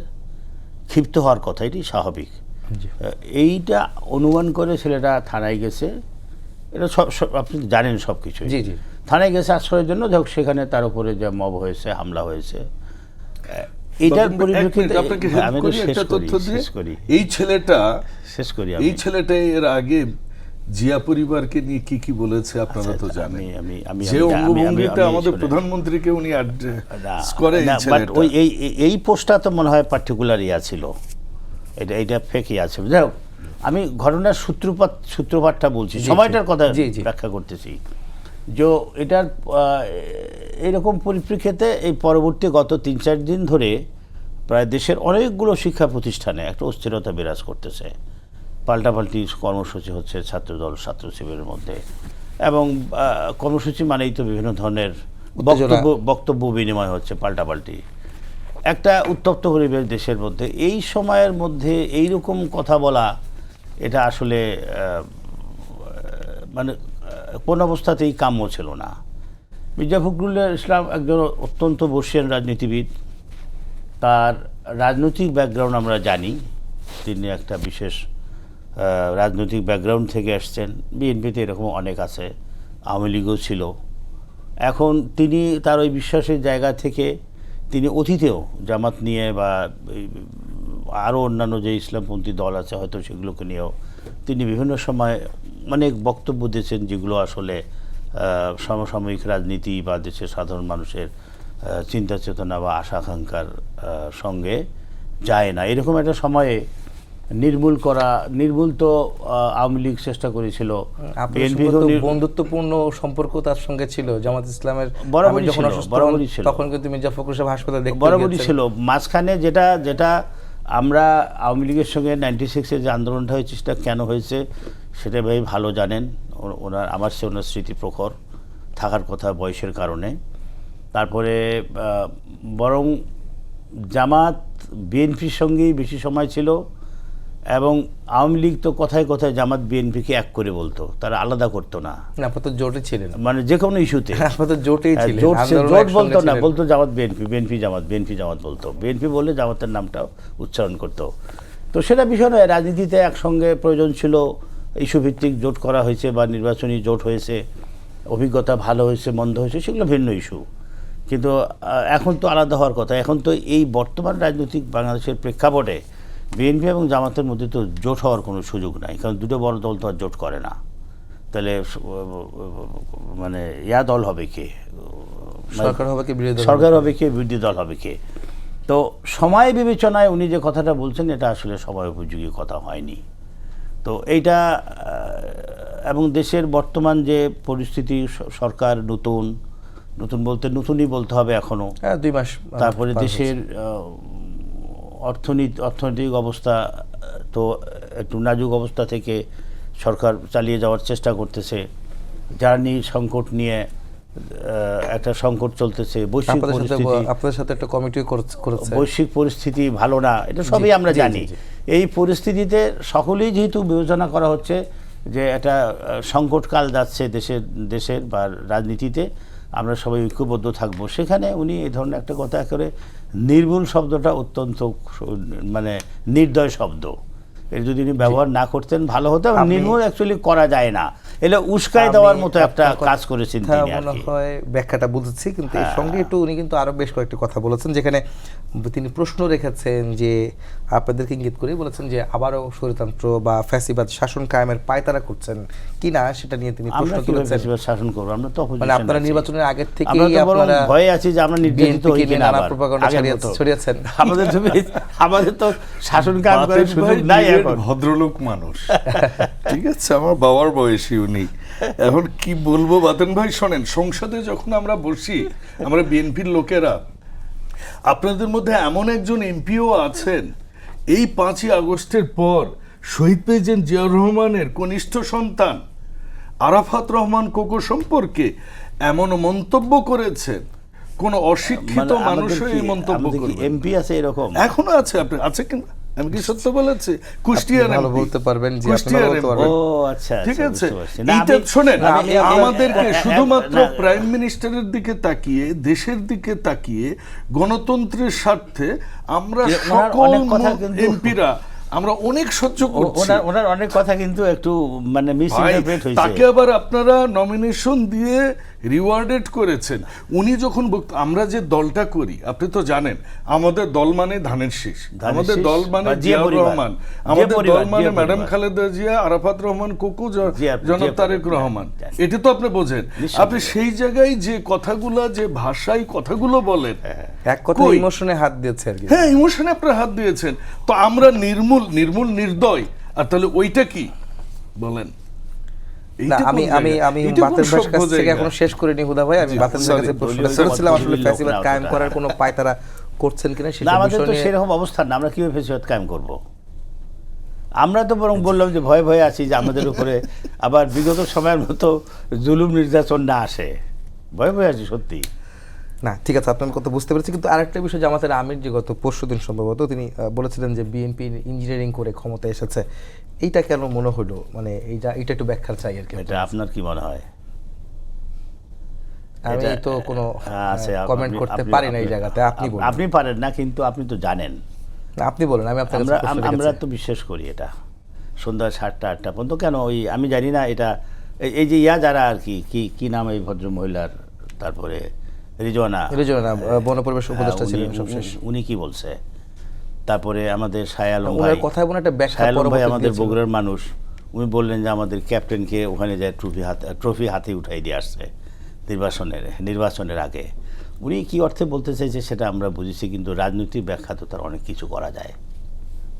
ক্ষিপ্ত হওয়ার কথা, এটি স্বাভাবিক। এইটা অনুমান করে ছেলেটা থানায় গেছে, এটা আপনি জানেন সব কিছু। জি জি। থানায় গেছে আশ্রয়ের জন্য, যাই হোক সেখানে তার উপরে যে মব হয়েছে, হামলা হয়েছে, এটার পরিপ্রেক্ষিতে আপনাকে আমি তো শেষ করি এই ছেলেটা আমি এর আগে জিয়া পরিবারকে নিয়ে কি বলেছে আপনারা তো জানেন। আমি যে অঙ্গভঙ্গিটা আমাদের প্রধানমন্ত্রীকে উনি অ্যাড্রেস করে এই ছেলেটা। ওই এই পোস্টটা তো মনে হয় পার্টিকুলার ছিল, এটা ফেক আছে। যাই হোক, আমি ঘটনার সূত্রপাতটা বলছি, সময়টার কথা ব্যাখ্যা করতেছি। যে এটার এইরকম পরিপ্রেক্ষিতে এই পরবর্তী গত 3-4 দিন ধরে প্রায় দেশের অনেকগুলো শিক্ষা প্রতিষ্ঠানে একটা অস্থিরতা বিরাজ করতেছে। পাল্টাপাল্টি কর্মসূচি হচ্ছে ছাত্রদল ছাত্র শিবিরের মধ্যে, এবং কর্মসূচি মানেই তো বিভিন্ন ধরনের বক্তব্য বিনিময় হচ্ছে, পাল্টাপাল্টি একটা উত্তপ্ত পরিবেশ দেশের মধ্যে। এই সময়ের মধ্যে এইরকম কথা বলা, এটা আসলে মানে কোন অবস্থাতেই কাম্য ছিল না। মির্জা ফখরুল ইসলাম একজন অত্যন্ত বর্ষীয়ান রাজনীতিবিদ, তার রাজনৈতিক ব্যাকগ্রাউন্ড আমরা জানি, তিনি একটা বিশেষ রাজনৈতিক ব্যাকগ্রাউন্ড থেকে আসছেন। বিএনপিতে এরকম অনেক আছে, আওয়ামী লীগও ছিল। এখন তিনি তার ওই বিশ্বাসের জায়গা থেকে তিনি অতীতেও জামাত নিয়ে বা আরও অন্যান্য যে ইসলামপন্থী দল আছে হয়তো সেগুলোকে নিয়েও তিনি বিভিন্ন সময় অনেক বক্তব্য দিয়েছেন, যেগুলো আসলে সমসাময়িক রাজনীতি বা দেশের সাধারণ মানুষের চিন্তা চেতনা বা আশা আকাঙ্ক্ষার সঙ্গে যায় না। এরকম একটা সময়ে নির্মূল তো আওয়ামী লীগ চেষ্টা করেছিল। বন্ধুত্বপূর্ণ সম্পর্ক তার সঙ্গে ছিল জামাত ইসলামের, বরাবরই ছিল। তখন কিন্তু মির্জা ফখরুল সাহেব হাসপাতালে দেখতে বরাবরই ছিল। মাঝখানে যেটা আমরা আওয়ামী লীগের সঙ্গে 96-এ যে আন্দোলনটা হয়েছে সেটা কেন হয়েছে সেটা ভাই ভালো জানেন। আমার স্মৃতি প্রখর থাকার কথা বয়সের কারণে। তারপরে বরং জামাত বিএনপির সঙ্গেই বেশি সময় ছিল, এবং আওয়ামী লীগ তো কথায় কথায় জামাত বিএনপিকে এক করে বলতো, তারা আলাদা করতো না। আপনারা জোটে ছিলেন, মানে যে কোনো ইস্যুতে আপনারা জোটেই ছিলেন। জোট বলতো না, বলতো জামাত বিএনপি জামাত বলতো। বিএনপি বললে জামাতের নামটাও উচ্চারণ করতো। তো সেটা বিষয় নয়, রাজনীতিতে একসঙ্গে প্রয়োজন ছিল, ইস্যু ভিত্তিক জোট করা হয়েছে বা নির্বাচনী জোট হয়েছে, অভিজ্ঞতা ভালো হয়েছে মন্দ হয়েছে সেগুলো ভিন্ন ইস্যু। কিন্তু এখন তো আলাদা হওয়ার কথা। এখন তো এই বর্তমান রাজনৈতিক বাংলাদেশের প্রেক্ষাপটে বিএনপি এবং জামাতের মধ্যে তো জোট হওয়ার কোনো সুযোগ নাই, কারণ দুটো বড় দল তো আর জোট করে না। তাহলে মানে দল হবে কে, সরকার হবে কে, বিরোধী দল হবে কে। তো সময় বিবেচনায় উনি যে কথাটা বলছেন এটা আসলে সময় উপযোগী কথা হয়নি। তো এইটা এবং দেশের বর্তমান যে পরিস্থিতি, সরকার নতুন বলতে নতুনই বলতে হবে এখনো, 2 মাস। তারপরে দেশের অর্থনৈতিক অবস্থা তো একটু নাজুক অবস্থা থেকে সরকার চালিয়ে যাওয়ার চেষ্টা করতেছে। জ্বালানি সংকট নিয়ে একটা সংকট চলতেছে, আপনাদের সাথে একটা কমিটি করেছে, বৈশ্বিক পরিস্থিতি ভালো না, এটা সবই আমরা জানি। এই পরিস্থিতিতে সকলেই যেহেতু বিবেচনা করা হচ্ছে যে একটা সংকটকাল যাচ্ছে দেশের বা রাজনীতিতে, আমরা সবাই ঐক্যবদ্ধ থাকবো, সেখানে উনি এই ধরনের একটা কথা করে নির্মূল শব্দটা অত্যন্ত মানে নির্দয় শব্দ, এর যদি উনি ব্যবহার না করতেন ভালো হতো। নির্মূল অ্যাকচুয়ালি করা যায় না, এলে উস্কাই দেওয়ার মতো একটা কাজ করেছেন তিনি। মনে হয় ব্যাখ্যাটা বুঝেছি, কিন্তু এর সঙ্গে একটু উনি কিন্তু আরো বেশ কয়েকটি কথা বলেছেন, যেখানে তিনি প্রশ্ন রেখেছেন যে আপনাদেরকে ইঙ্গিত করে বলেছেন যে আবারও স্বৈরতন্ত্র বা ফ্যাসিবাদ শাসন কায়েমের পায়তারা করছেন কিনা, সেটা নিয়ে তিনি প্রশ্ন তুলেছেন। শাসন করব আমরা তো মানে আপনারা নির্বাচনের আগের থেকেই আপনারা ভয়ে আছি যে আমরা নির্যাতিত হই কিনা, নানা প্রপাগান্ডা ছড়িয়েছেন। আমাদের তো শাসন কায়েম করার সুযোগ নাই এখন। ভদ্রলোক মানুষ, ঠিক আছে, আমার বাবার বয়সী উনি। এখন কি বলবো বাতেন ভাই, শোনেন, সংসদে যখন আমরা বসি, আমরা বিএনপির লোকেরা, আপনাদের মধ্যে এমন একজন এমপিও আছেন, এই 5ই আগস্টের পর শহীদ প্রেসিডেন্ট জিয়াউর রহমানের কনিষ্ঠ সন্তান, আরাফাত রহমান কোকো সম্পর্কে এমন মন্তব্য করেছেন, কোন অশিক্ষিত মানুষও এই মন্তব্য করবে। এমপি আছে এরকম, এখনো আছে, আপনি আছে কিনা আমি কি সত্য বলেছি? কুষ্টিয়ার ভালো MP, বলতে পারবেন, জি, কুষ্টিয়ার আপনারা বলতে MP, পারবেন। ও আচ্ছা ঠিক আচ্ছা, আছে। বুঝতে পারছি। না, এইটা আমি- শোনেন, না, আমি- আমাদেরকে শুধুমাত্র না, প্রাইম মিনিস্টারের দিকে তাকিয়ে, দেশের দিকে তাকিয়ে, গণতন্ত্রের স্বার্থে আমরা ওনার সকল অনেক কথা কিন্তু- এমপিরা আমরা অনেক সহ্য করছি। ওনার অনেক কথা কিন্তু একটু মানে মিস ভাই, ইন্টারপ্রেট হয়েছে। তাকে আবার আপনারা নমিনেশন দিয়ে রিওয়ার্ডেড করেছেন। উনি যখন আমরা যে দলটা করি, আপনি তো জানেন আমাদের দল মানে ধানের শীষ, ধানের আমাদের শীষ দল মানে বা জিয়া জিয়াউর পরিবার। রহমান, জিয়া আমাদের পরিবার, দল মানে জিয়া ম্যাডাম পরিবার। খালেদা জিয়া, আরাফাত রহমান কোকো, জনাব তারেক পরিবার, রহমান। জানি। এটা তো আপনি বোঝেন। নিশ্চয়ই আপনি সেই জায়গায় যে কথাগুলা, যে ভাষায় কথাগুলো বলেন, এক কথা কই? ইমোশনে হাত দিয়েছে আর কি। হ্যাঁ, ইমোশনে আপনার হাত দিয়েছেন। তো আমরা নির্মূল নির্দয়, আর তাহলে ওইটা কি বলেন? না, এইটা কোন আমি জায়গা? এইটা কোন বাতের ভাইয়ের কাছ সভ্য থেকে জায়গা? এখনো শেষ করিনি হুদা ভাই। আমি জি, বাতের ভাইয়ের কাছে sorry, প্রশ্ন দলীয় করেছিলাম আসলে লোক না ফ্যাসিবাদ কায়েম অতটা। করার কোনো পায় তারা করছেন কিনা না, সেটা আমাদের বিষয় তো নিয়ে। সেরকম অবস্থান না, আমরা কিভাবে ফেসিবাদ কায়েম করব? আমরা তো বরং বললাম যে ভয়ে ভয়ে আছি যে আমাদের উপরে আবার বিগত সময়ের মতো জুলুম নির্যাতন না আসে, ভয়ে ভয়ে আছি সত্যি। না, ঠিক আছে, আপনার কথা বুঝতে পেরেছি, কিন্তু আরেকটা বিষয় যে আমাদের আমির যে গত পরশুদিন সম্ভবত তিনি বলেছিলেন যে বিএনপি ইঞ্জিনিয়ারিং করে ক্ষমতা এসেছে। এইটা কেন মনে হলো, মানে এইটা একটু ব্যাখ্যা চাই আর কি। এটা আপনার কি মনে হয়? আমি এটা- তো কোনো আচ্ছা, কমেন্ট আপনি- করতে আপনি- পারি না এই আপনি- জায়গাতে, আপনি বলুন। আপনি পারেন না, কিন্তু আপনি তো জানেন। না, আপনি বলেন, আমি আপনার কাছে আমরা প্রশ্ন আমরা রেখেছি। তো বিশ্বাস করি এটা সন্ধ্যা 7টা-8টা পর্যন্ত। কেন ওই আমি জানি না এটা এই যে যারা আর কি কি নাম এই ভদ্র মহিলার, তারপরে রিজওয়ানা, রিজওয়ানা, বন পরিবেশ উপদেষ্টা উনি- ছিলেন সবশেষ। উনি কি বলছে, তারপরে আমাদের শায়ালম ভাই, ওনার কথায় মনে একটা ব্যাখ্যা শায়ালম ভাই পরবর্তীতে আমাদের দিয়েছিল। বগুড়ার মানুষ, উনি বললেন যে আমাদের ক্যাপ্টেনকে ওখানে যায় ট্রফি হাতে উঠাই দিয়ে আসছে নির্বাচনের আগে। উনি কি অর্থে বলতে চাইছে সেটা আমরা বুঝেছি, কিন্তু রাজনৈতিক ব্যাখ্যা তো তার অনেক কিছু করা যায়,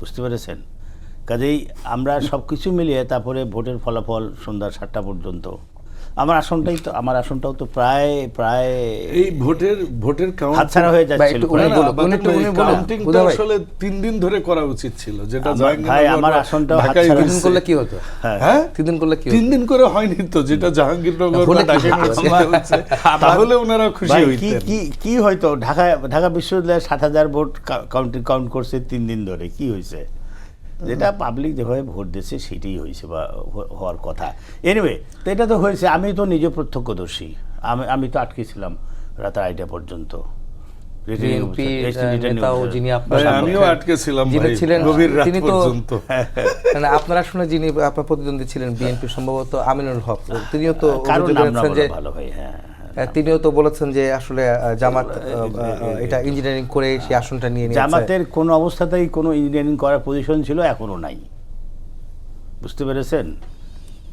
বুঝতে পেরেছেন? কাজেই আমরা সব কিছু মিলিয়ে তারপরে ভোটের ফলাফল সন্ধ্যা 7টা পর্যন্ত আমার আসনটাও তো প্রায় এই ভোটের হাতছাড়া হয়ে যাচ্ছিল। একটু উনি বলুন, উনি বলুন, কাউন্টিং হুদা ভাই। আসলে 3 দিন ধরে করা উচিত ছিল, যেটা ভাই, জাহাঙ্গীরনগর আমার বা আসনটাও ঢাকায় হাতছাড়া 3 দিন হয়েছে। করলে কি হতো? হ্যাঁ, 3 দিন করলে কি 3 হতো? দিন করে হয়নি তো, যেটা জাহাঙ্গীরনগর হলে বা কি ঢাকা হতো? হয়েছে, তাহলে ওনারা খুশি হইতেন। কি হয়তো ঢাকা বিশ্ববিদ্যালয়ে 7,000 ভোট কাউন্ট করছে 3 দিন ধরে, কি হয়েছে? যেটা পাবলিক যেভাবে ভোট দিচ্ছে সেটাই হয়েছে বা হওয়ার কথা। এনিওয়ে, তো এটা তো হয়েছে, আমি তো নিজে প্রত্যক্ষদর্শী। আমি তো আটকে ছিলাম রাত 2টা পর্যন্ত। বিএনপির নেতাও যিনি আপনার ভাই, আমিও সামনে- আটকে ছিলাম যিনি ভাই, ছিলেন গভীর রাত তিনি তো পর্যন্ত। মানে আপনার আসলে যিনি আপনার প্রতিদ্বন্দ্বী ছিলেন বিএনপি সম্ভবত আমিনুল হক, তিনিও তো কারণ অভিযোগ নাম না করেছেন যে বলা ভালো ভাই। হ্যাঁ, তিনিও তো বলেছেন যে আসলে জামাত এটা ইঞ্জিনিয়ারিং করে সেই আসনটা নিয়ে নিয়েছে। জামাতের কোনো অবস্থাতেই কোনো ইঞ্জিনিয়ারিং করার পজিশন ছিল, এখনো নাই, বুঝতে পেরেছেন?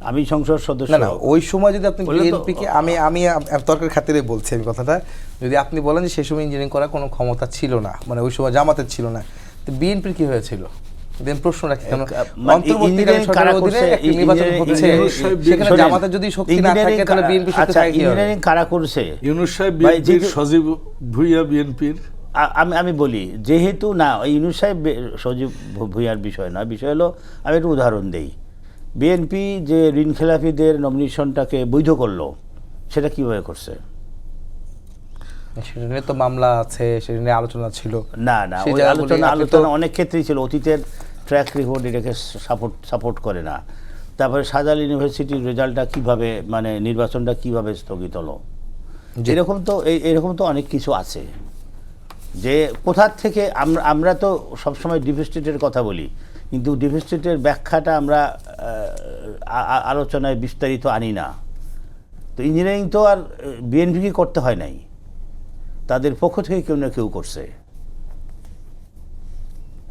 আমি সংসদ সদস্য। না, ওই সময় যদি আপনি বললে তো- বিএনপিকে আমি তর্কের খাতিরে বলছি আমি কথাটা, যদি আপনি বলেন যে সেই সময় ইঞ্জিনিয়ারিং করার কোনো ক্ষমতা ছিল না, মানে ওই সময় জামাতের ছিল না, তো বিএনপির কি হয়েছিল? দেন প্রশ্ন রাখি, কেন মানে অন্তর্বর্তীকালীন ইঞ্জিনিয়ারিং সরকারের কারা অধীনে করছে? একটি নির্বাচন হচ্ছে, সেখানে শোনেন, জামাতের যদি শক্তি না থাকে তাহলে বিএনপির শক্তি আচ্ছা, থাকে কি হবে? ইঞ্জিনিয়ারিং কারা করছে? ইউনূস সাহেব ভাই, বিএনপির, যেহেতু- সজীব ভুইয়া বিএনপির। আমি বলি, যেহেতু না ইউনূস সাহেব সজীব ভুঁইয়ার বিষয় না, বিষয় হলো, আমি একটু উদাহরণ দেই। বিএনপি যে ঋণ খেলাপিদের নমিনেশনটাকে বৈধ করলো, সেটা কিভাবে করছে? সেটা নিয়ে তো মামলা আছে, সেটা নিয়ে আলোচনা ছিল। না, সেই ওই জায়গাগুলি আপনি তো- আলোচনা অনেক ক্ষেত্রেই ছিল। অতীতের ট্র্যাক রেকর্ড এটাকে সাপোর্ট করে না। তারপরে শাহজালাল ইউনিভার্সিটির রেজাল্টটা কিভাবে, মানে নির্বাচনটা কিভাবে স্থগিত হলো, এরকম তো অনেক কিছু আছে। যে কোথা থেকে আমরা তো সবসময় ডিপ স্টেটের কথা বলি, কিন্তু ডিপ স্টেটের ব্যাখ্যাটা আমরা আলোচনায় বিস্তারিত আনি না। তো ইঞ্জিনিয়ারিং তো আর বিএনপিকে করতে হয় নাই, তাদের পক্ষ থেকে কেউ না কেউ করছে।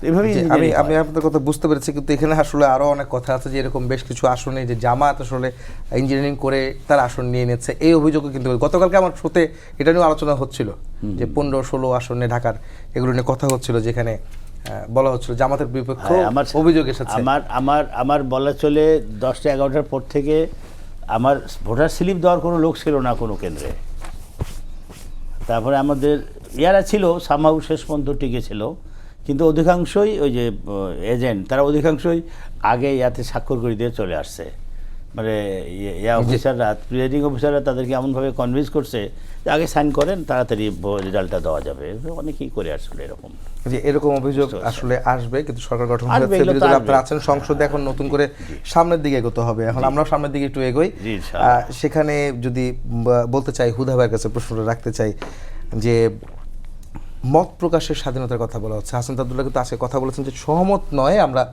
এভাবেই আমি আপনাদের কথা বুঝতে পেরেছি, কিন্তু এখানে আসলে আরো অনেক কথা আছে যে এরকম বেশ কিছু আসনে যে জামাত আসলে ইঞ্জিনিয়ারিং করে তার আসন নিয়ে নিচ্ছে, এই অভিযোগও কিন্তু গতকালকে আমার শোতে এটা নিয়ে আলোচনা হচ্ছিল যে 15-16 আসনে ঢাকার এগুলো নিয়ে কথা হচ্ছিল, যেখানে বলা হচ্ছিল জামাতের বিপক্ষে অভিযোগ এসেছে। আমার বলা চলে 10টা-11টার পর থেকে আমার ভোটার স্লিপ দেওয়ার কোনো লোক ছিল না কোনো কেন্দ্রে। তারপরে আমাদের ছিল সামহাউ শেষ পর্যন্ত টিকে ছিল, কিন্তু অধিকাংশই ওই যে এজেন্ট, তারা অধিকাংশই আগে স্বাক্ষর করে দিয়ে চলে আসছে। মানে অফিসাররা, প্রিজাইডিং অফিসাররা তাদেরকে এমনভাবে কনভিন্স করছে যে আগে সাইন করেন, তাড়াতাড়ি রেজাল্টটা দেওয়া যাবে। অনেকেই করে আসলে এরকম, যে এরকম অভিযোগ আসলে আসবে, কিন্তু সরকার গঠন আসবে, হয়েছে, এগুলো তো বিরোধী দল আসবে। আপনারা আছেন সংসদে, এখন নতুন করে সামনের দিকে এগোতে হবে। এখন আমরাও সামনের দিকে একটু এগোই। জি, ইনশাআল্লাহ। সেখানে যদি বলতে চাই, হুদা ভাইয়ের কাছে প্রশ্নটা রাখতে চাই যে মত প্রকাশের স্বাধীনতার কথা বলা হচ্ছে। হাসান আব্দুল্লাহ কিন্তু আজকে কথা বলেছেন যে সহমত নয়, আমরা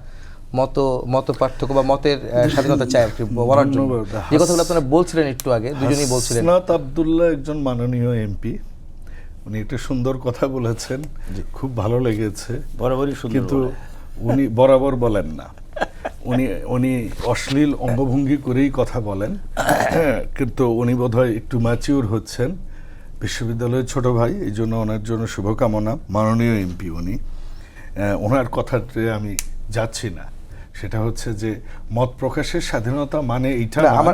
মত পার্থক্য বা মতের স্বাধীনতা চাই আর কি বলার জন্য। ধন্যবাদ। যে কথাগুলো আপনারা বলছিলেন একটু আগে, দুজনেই বলছিলেন। হাসনাত আব্দুল্লাহ একজন মাননীয় এমপি, উনি একটা সুন্দর কথা বলেছেন, খুব ভালো লেগেছে। বরাবরই সুন্দর কিন্তু বলে। উনি বরাবর বলেন না, উনি অশ্লীল অঙ্গভঙ্গি করেই কথা বলেন। হ্যাঁ, কিন্তু উনি বোধহয় একটু ম্যাচিউর হচ্ছেন, বিশ্ববিদ্যালয়ের ছোট ভাই, এই জন্য ওনার জন্য শুভকামনা। মাননীয় এমপি উনি, ওনার কথাতে আমি যাচ্ছি না। সেটা হচ্ছে যে মত প্রকাশের স্বাধীনতা মানে এইটা না, না।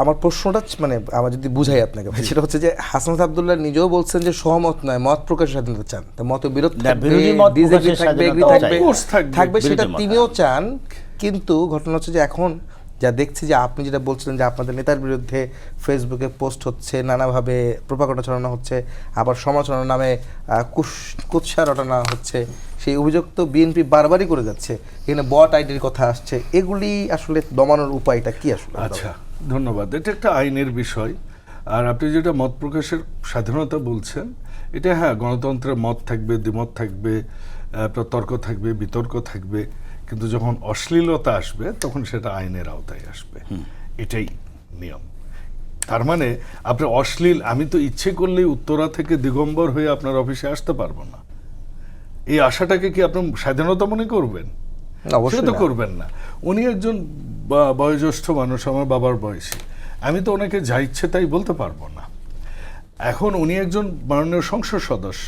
আমার প্রশ্নটা মানে আমার যদি বুঝাই আপনাকে ভাই, সেটা হচ্ছে যে হাসানাত আব্দুল্লাহ নিজেও বলছেন যে সহমত নয়, মত প্রকাশের স্বাধীনতা চান। তা মত বিরোধ না, থাকবে, বিরোধী মত ডিসএগ্রি প্রকাশের থাকবে, এগ্রি স্বাধীনতা থাকবে, Of course থাকবে, থাকবে, সেটা বিরোধী মত। তিনিও চান। কিন্তু ঘটনা হচ্ছে যে এখন যা দেখছি যে আপনি যেটা বলছিলেন যে আপনাদের নেতার বিরুদ্ধে ফেসবুকে পোস্ট হচ্ছে, নানাভাবে প্রোপাগান্ডা ছড়ানো হচ্ছে, আবার সমালোচনার নামে কুৎসা রটানো হচ্ছে, সেই অভিযোগ তো বিএনপি বারবারই করে যাচ্ছে। এখানে বট আইডির কথা আসছে, এগুলি আসলে দমানোর উপায়টা কি আসলে? আচ্ছা, ধন্যবাদ। এটা একটা আইনের বিষয়। আর আপনি যেটা মত প্রকাশের স্বাধীনতা বলছেন, এটা হ্যাঁ, গণতন্ত্রের মত থাকবে, দ্বিমত থাকবে, তর্ক থাকবে, বিতর্ক থাকবে, কিন্তু যখন অশ্লীলতা আসবে তখন সেটা আইনের আওতায় আসবে। এটাই নিয়ম। তার মানে আপনি অশ্লীল, আমি তো ইচ্ছে করলেই উত্তরা থেকে দিগম্বর হয়ে আপনার অফিসে আসতে পারবো না। এই আশাটাকে কি আপনি স্বাধীনতা মনে করবেন? অবশ্যই সেটা তো না। করবেন না। উনি একজন বয়োজ্যেষ্ঠ মানুষ, আমার বাবার বয়সী, আমি তো ওনাকে যা ইচ্ছে তাই বলতে পারবো না। এখন উনি একজন মাননীয় সংসদ সদস্য,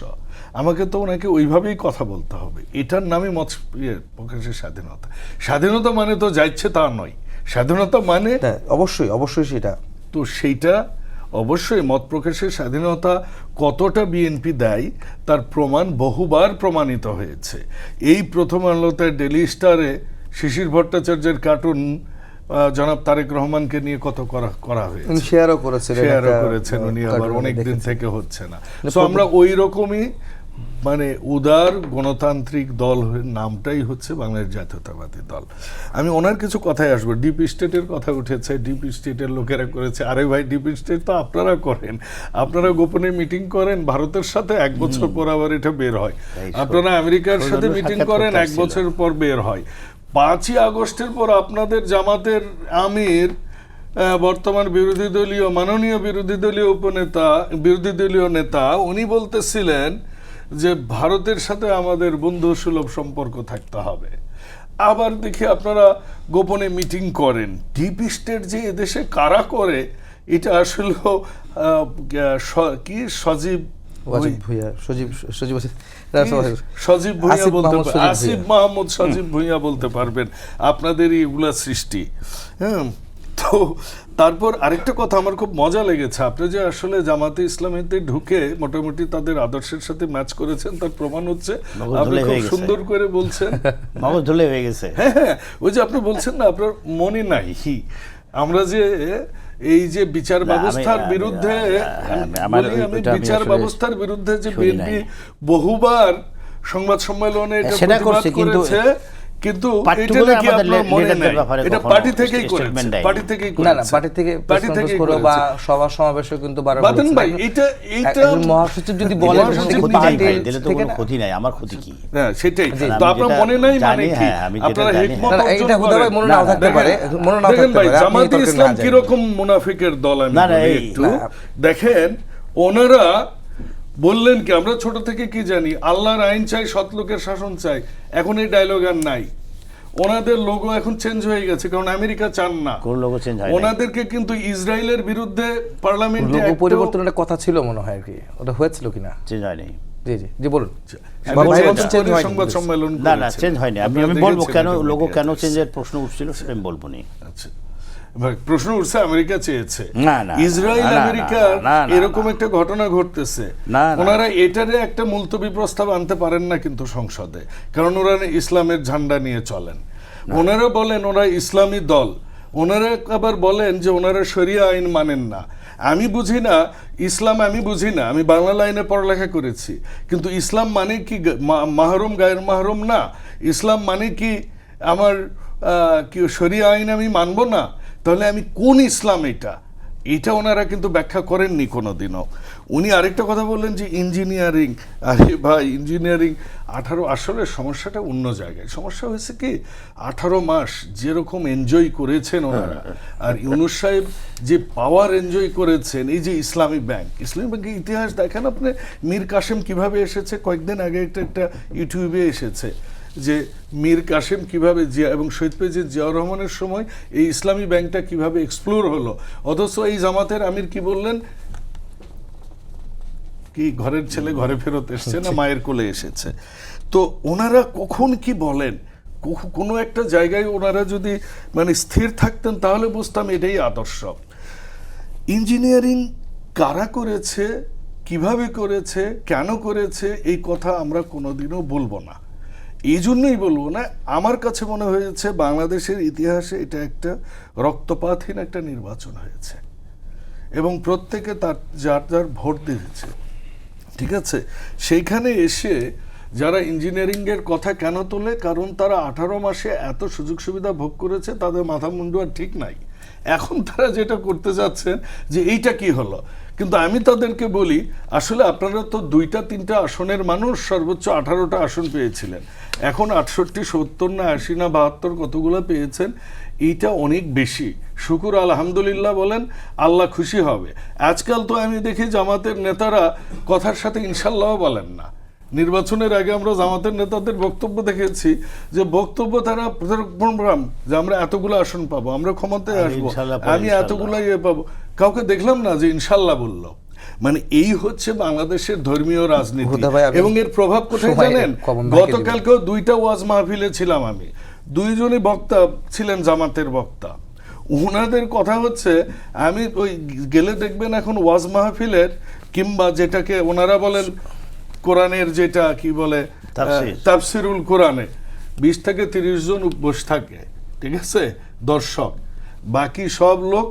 আমাকে তো ওনাকে ওইভাবেই কথা বলতে হবে। এটার নামই মত প্রকাশের স্বাধীনতা। স্বাধীনতা মানে তো যা ইচ্ছে তা নয়। স্বাধীনতা মানে হ্যাঁ, অবশ্যই সেটা। তো সেইটা অবশ্যই মত প্রকাশের স্বাধীনতা কতটা বিএনপি দেয় তার প্রমাণ বহুবার প্রমাণিত হয়েছে। এই প্রথম আলোতে ডেলি স্টারে শিশির ভট্টাচার্যের কার্টুন জনাব তারেক রহমানকে নিয়ে কত করা হয়েছে, উনি শেয়ারও করেছিলেন, শেয়ারও একটা করেছেন উনি, আবার কার্টুনে অনেক দিন দেখেছি। থেকে হচ্ছে না। তো আমরা ওই রকমই মানে উদার গণতান্ত্রিক দল নামটাই হচ্ছে বাংলাদেশ জাতীয়তাবাদী দল। আমি ওনার কিছু কথায় আসবো। ডিপ স্টেটের কথা উঠেছে, ডিপ স্টেটের লোকেরা করেছে। আরে ভাই, ডিপ স্টেট তো আপনারা করেন, আপনারা গোপনে মিটিং করেন ভারতের সাথে, 1 বছর পর আবার এটা বের হয়। আপনারা আমেরিকার সাথে মিটিং করেন, 1 বছর পর বের হয়। 5ই আগস্টের পর আপনাদের জামাতের আমির, বর্তমান মাননীয় বিরোধী দলীয় নেতা উনি বলতেছিলেন যে ভারতের সাথে আমাদের বন্ধু সুলভ সম্পর্ক থাকতে হবে। আবার দেখি আপনারা গোপনে মিটিং করেন। ডিপ স্টেট যে এদেশে কারা করে, এটা আসলে কি সজীব ভুঁইয়া, সজীব ভুঁইয়া আসিফ বলতে মাহমুদ সজীব ভুঁইয়া। আসিফ মাহমুদ সজীব ভুঁইয়া বলতে পারবেন, আপনাদেরই এগুলা সৃষ্টি। হ্যাঁ, তো তারপর আরেকটা কথা আমার খুব মজা লেগেছে, আপনি যে আসলে জামাতে ইসলামীতে ঢুকে মোটামুটি তাদের আদর্শের সাথে ম্যাচ করেছেন তার প্রমাণ হচ্ছে আপনি খুব সুন্দর করে বলছেন। মগজ ধুলে হয়ে গেছে। হ্যাঁ, ওই যে আপনি বলছেন না, আপনার মনে নাই আমরা যে এই যে বিচার ব্যবস্থার বিরুদ্ধে, বিচার ব্যবস্থার বিরুদ্ধে যে বিএনপি বহুবার সংবাদ সম্মেলনে এটা প্রতিবাদ করেছে, কিন্তু এটা নাকি আপনার মনে নাই। এটা পার্টি থেকেই করেছে, পার্টি থেকেই করেছে। না, পার্টি থেকে করে বা সভা সমাবেশে কিন্তু বাদন ভাই, এটা মহাসচিব যদি বলেন দিলে তো কোনো ক্ষতি নাই, আমার ক্ষতি কি? হ্যাঁ, সেটাই তো আপনার মনে নাই মানে কি? আপনারা হিকমত এটা হুদাই মনে নাও থাকতে পারে, মনে নাও থাকতে পারে। জামাতে ইসলাম কি রকম মুনাফিকের দল, আমি বলি একটু দেখেন। ওনারা বললেন কি, আমরা ছোট থেকে কি জানি, আল্লাহর আইন চাই, সৎ লোকের শাসন চাই। এখন এই ডায়লগ আর নাই। ওনাদের লোগো এখন চেঞ্জ হয়ে গেছে, কারণ আমেরিকা চান না। কোন লোগো চেঞ্জ হয়? ওনাদেরকে কিন্তু ইসরায়েলের বিরুদ্ধে পার্লামেন্টে লোগো পরিবর্তনের কথা ছিল মনে হয়, আর কি ওটা হয়েছিল কিনা? চেঞ্জ হয়নি। জি বলুন। সংবাদ সম্মেলন না, চেঞ্জ হয়নি। আমি বলবো কেন লোগো কেন চেঞ্জের প্রশ্ন উঠছিল, সেটা আমি বলবো নি। আচ্ছা, প্রশ্ন উঠছে আমেরিকা চেয়েছে, না, ইসরায়েল আমেরিকার এরকম একটা ঘটনা ঘটতেছে, ওনারা এটারে একটা মুলতবি প্রস্তাব আনতে পারেন না কিন্তু সংসদে, কারণ ওরা ইসলামের ঝান্ডা নিয়ে চলেন। ওনারা বলেন ওরা ইসলামী দল, ওনারা আবার বলেন যে ওনারা শরিয়া আইন মানেন না। আমি বুঝি না ইসলাম, আমি বুঝি না, আমি বাংলা লাইনে পড়ালেখা করেছি, কিন্তু ইসলাম মানে কি মাহরুম গায়ের মাহরুম না? ইসলাম মানে কি আমার কি শরিয়া আইন আমি মানবো না? তাহলে আমি কোন ইসলাম এটা ওনারা কিন্তু ব্যাখ্যা করেননি কোনোদিনও। উনি আরেকটা কথা বললেন যে ইঞ্জিনিয়ারিং, আরে ভাই ইঞ্জিনিয়ারিং 18 আসলে সমস্যাটা অন্য জায়গায়। সমস্যা হয়েছে কি 18 মাস যেরকম এনজয় করেছেন ওনারা, আর ইউনূস সাহেব যে পাওয়ার এনজয় করেছেন, এই যে ইসলামী ব্যাংকের ইতিহাস দেখেন আপনি। মীর কাসেম কিভাবে এসেছে, কয়েকদিন আগে একটা ইউটিউবে এসেছে যে মীর কাসেম কিভাবে জিয়া এবং শহীদ প্রেসিডেন্ট জিয়াউর রহমানের সময় এই ইসলামী ব্যাংকটা কিভাবে এক্সপ্লোর হলো, অথচ এই জামাতের আমির কি বললেন, কি ঘরের ছেলে ঘরে ফেরত এসছে না মায়ের কোলে এসেছে। তো ওনারা কখন কি বলেন, কোনো একটা জায়গায় ওনারা যদি মানে স্থির থাকতেন তাহলে বুঝতাম এটাই আদর্শ। ইঞ্জিনিয়ারিং কারা করেছে, কিভাবে করেছে, কেন করেছে, এই কথা আমরা কোনোদিনও বলবো না। এই জন্যই বলবো না, আমার কাছে মনে হয়েছে বাংলাদেশের ইতিহাসে এটা একটা রক্তপাতহীন একটা নির্বাচন হয়েছে এবং প্রত্যেকে তার যার যার ভোট দিয়েছে, ঠিক আছে। সেইখানে এসে যারা ইঞ্জিনিয়ারিংয়ের কথা কেন তোলে, কারণ তারা 18 মাসে এত সুযোগ সুবিধা ভোগ করেছে, তাদের মাথা মুন্ডু আর ঠিক নাই। এখন তারা যেটা করতে যাচ্ছেন যে এইটা কি হলো, কিন্তু আমি তাদেরকে বলি আসলে আপনারা তো 2-3টা আসনের মানুষ, সর্বোচ্চ 18টা আসন পেয়েছিলেন, এখন 68, 70 না 80 না 72 কতগুলো পেয়েছেন, এইটা অনেক বেশি। শুকুর আলহামদুলিল্লাহ বলেন, আল্লাহ খুশি হবে। আজকাল তো আমি দেখি জামাতের নেতারা কথার সাথে ইনশাল্লাহ বলেন না। নির্বাচনের আগে আমরা জামাতের নেতাদের বক্তব্য দেখেছি যে বক্তব্য তারা প্রোগ্রাম যে আমরা এতগুলো আসন পাবো, আমরা ক্ষমতায় আসবো, আমি এতগুলো পাবো, কাউকে দেখলাম না যে ইনশাল্লাহ বললো। মানে এই হচ্ছে বাংলাদেশের ধর্মীয় রাজনীতি। এবং এর প্রভাব কোথায় জানেন, গতকালকেও 2টা ওয়াজ মাহফিলে ছিলাম আমি, 2জনই বক্তা ছিলেন জামাতের বক্তা। ওনাদের কথা হচ্ছে, আমি ওই গেলে দেখবেন এখন ওয়াজ মাহফিলের কিংবা যেটাকে ওনারা বলেন কোরআনের যেটা কি বলে তাফসিরুল কোরআনে 20 থেকে 30 জন বসে থাকে, ঠিক আছে, দর্শক। বাকি সব লোক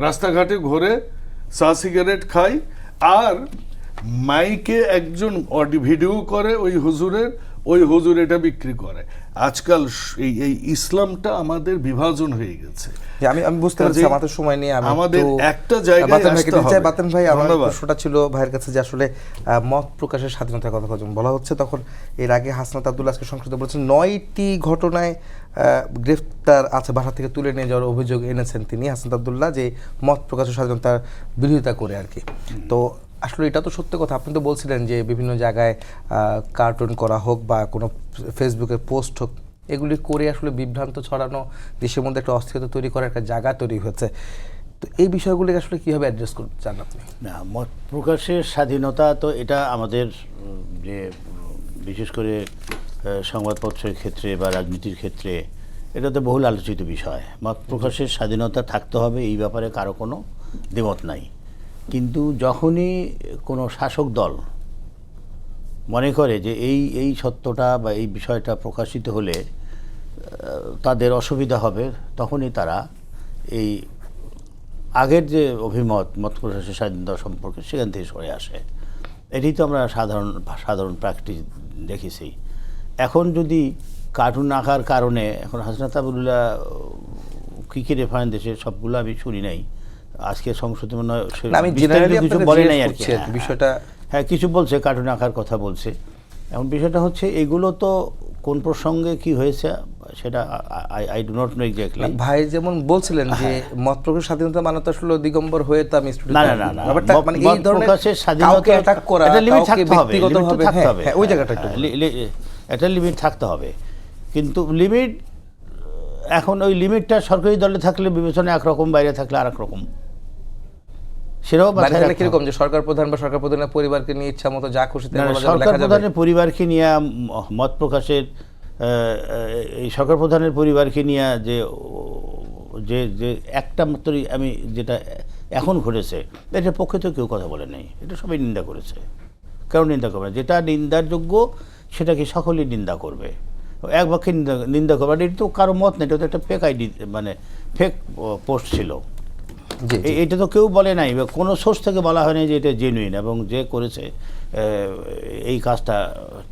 রাস্তাঘাটে ঘুরে চা সিগারেট খায়, আর মাইকে একজন ভিডিও করে ওই হুজুর এটা বিক্রি করে। আজকাল এই ইসলামটা আমাদের বিভাজন হয়ে গেছে। আমি বুঝতে পারছি, আমাদের সময় নিয়ে আমাদের একটা জায়গায় আসতে হবে। বাতেন ভাই, আমার প্রশ্নটা ছিল ভাইয়ের কাছে যে আসলে মত প্রকাশের স্বাধীনতার কথা যখন বলা হচ্ছে, তখন এর আগে হাসনাত আব্দুল্লাহ আজকে সংসদে বলেছেন 9টি ঘটনায় গ্রেফতার আছে, বাসা থেকে তুলে নিয়ে যাওয়ার অভিযোগ এনেছেন তিনি হাসনাত আব্দুল্লাহ, যে মত প্রকাশের স্বাধীনতার বিরোধিতা করে আর কি। তো আসলে এটা তো সত্য কথা। আপনি তো বলছিলেন যে বিভিন্ন জায়গায় কার্টুন করা হোক বা কোনো ফেসবুকে পোস্ট হোক, এগুলি করে আসলে বিভ্রান্ত ছড়ানো, দেশের মধ্যে একটা অস্থিরতা তৈরি করার একটা জায়গা তৈরি হয়েছে। তো এই বিষয়গুলিকে আসলে কীভাবে অ্যাড্রেস করতে চান আপনি? না, মত প্রকাশের স্বাধীনতা তো এটা আমাদের যে বিশেষ করে সংবাদপত্রের ক্ষেত্রে বা রাজনীতির ক্ষেত্রে এটা তো বহুল আলোচিত বিষয়। মত প্রকাশের স্বাধীনতা থাকতে হবে, এই ব্যাপারে কারো কোনো দ্বিমত নাই। কিন্তু যখনই কোনো শাসক দল মনে করে যে এই সত্যটা বা এই বিষয়টা প্রকাশিত হলে তাদের অসুবিধা হবে, তখনই তারা এই আগের যে মত প্রকাশের স্বাধীনতা সম্পর্কে সেখান থেকে সরে আসে। এটি তো আমরা সাধারণ প্র্যাকটিস দেখেছি। এখন যদি কার্টুন আঁকার কারণে, এখন হাসনাত আব্দুল্লাহ কী কী রেফারেন্স দেশে সবগুলো আমি শুনি নাই, আজকে সংসদে মনে হয় কিছু বলে নাই আর কি, বিষয়টা হ্যাঁ কিছু বলছে, কার্টুন আঁকার কথা বলছে। এখন বিষয়টা হচ্ছে এগুলো তো কোন প্রসঙ্গে কি হয়েছে সেটা I do not know exactly. ভাই যেমন বলছিলেন যে মত প্রকাশের স্বাধীনতা মানে তো আসলে দিগম্বর হয়ে তো আমি না না না, মানে এই ধরনের স্বাধীনতা অ্যাটাক করা, এটা লিমিট থাকতে হবে, ব্যক্তিগতভাবে থাকতে হবে, ওই জায়গাটা একটু এটা লিমিট থাকতে হবে। কিন্তু লিমিট, এখন ওই লিমিটটা সরকারি দলে থাকলে বিবেচনা একরকম, বাইরে থাকলে আরেক রকম। সেটাও কিরকম যে সরকার প্রধান বা সরকার প্রধানের পরিবারকে নিয়ে ইচ্ছা মতো যা খুশি সরকার প্রধানের পরিবারকে নিয়ে মত প্রকাশের, এই সরকার প্রধানের পরিবারকে নিয়ে যে একটা মাত্রই আমি যেটা এখন ঘটেছে, এটার পক্ষে তো কেউ কথা বলে নাই, এটা সবাই নিন্দা করেছে। কারণ নিন্দা করবে, যেটা নিন্দার যোগ্য সেটাকে সকলেই নিন্দা করবে। এক বাক্যে নিন্দা করবো, এটা তো কারো মত নেই, এটা তো একটা ফেক আইডি, মানে ফেক পোস্ট ছিল। জি এটা তো কেউ বলে নাই, বা কোনো সোর্স থেকে বলা হয়নি যে এটা জেনুইন এবং যে করেছে এই কাজটা